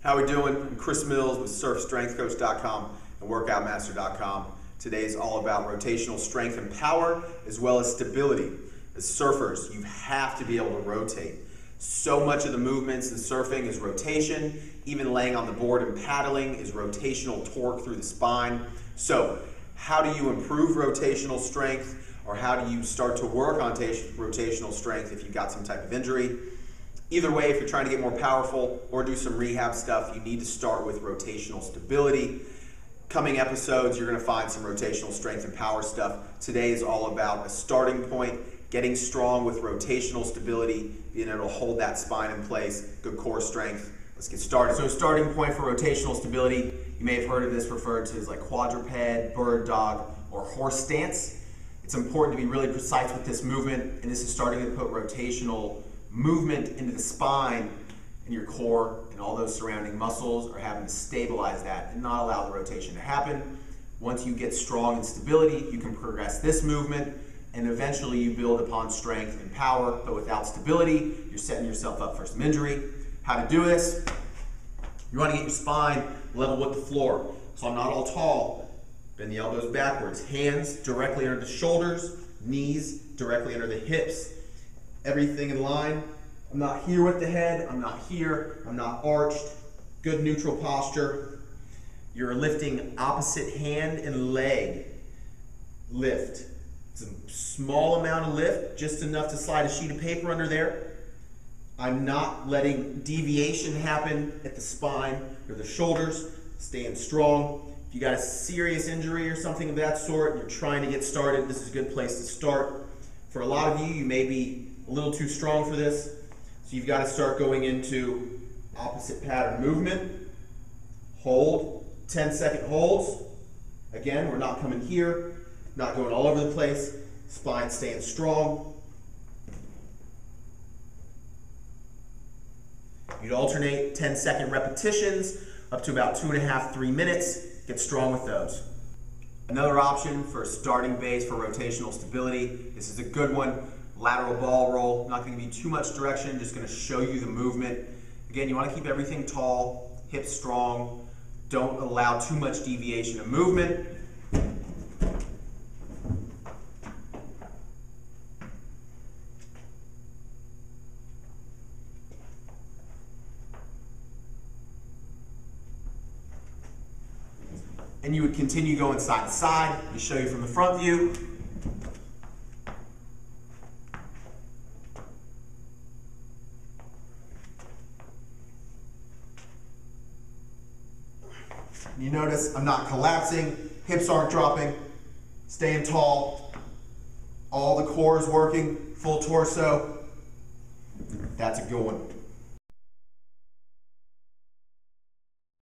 How we doing? I'm Chris Mills with surfstrengthcoach.com and workoutmaster.com. Today's all about rotational strength and power as well as stability. As surfers, you have to be able to rotate. So much of the movements in surfing is rotation. Even laying on the board and paddling is rotational torque through the spine. So how do you improve rotational strength, or how do you start to work on rotational strength if you've got some type of injury? Either way, if you're trying to get more powerful or do some rehab stuff, you need to start with rotational stability. Coming episodes, you're going to find some rotational strength and power stuff. Today is all about a starting point, getting strong with rotational stability, being able to hold that spine in place, good core strength. Let's get started. So starting point for rotational stability, you may have heard of this referred to as like quadruped, bird dog, or horse stance. It's important to be really precise with this movement, and this is starting to put rotational movement into the spine and your core, and all those surrounding muscles are having to stabilize that and not allow the rotation to happen. Once you get strong in stability, you can progress this movement, and eventually you build upon strength and power. But without stability, you're setting yourself up for some injury. How to do this? You want to get your spine level with the floor. So I'm not all tall. Bend the elbows backwards. Hands directly under the shoulders, knees directly under the hips. Everything in line. I'm not here with the head, I'm not here, I'm not arched. Good neutral posture. You're lifting opposite hand and leg. Lift. It's a small amount of lift, just enough to slide a sheet of paper under there. I'm not letting deviation happen at the spine or the shoulders. Staying strong. If you got a serious injury or something of that sort, and you're trying to get started, this is a good place to start. For a lot of you, you may be a little too strong for this, so you've got to start going into opposite pattern movement. Hold, 10-second holds. Again, we're not coming here, not going all over the place. Spine staying strong. You'd alternate 10-second repetitions up to about 2.5, 3 minutes. Get strong with those. Another option for a starting base for rotational stability, this is a good one. Lateral ball roll, not going to be too much direction, just going to show you the movement. Again, you want to keep everything tall, hips strong, don't allow too much deviation of movement. And you would continue going side to side. Let me show you from the front view. You notice I'm not collapsing, hips aren't dropping, staying tall, all the core is working, full torso. That's a good one.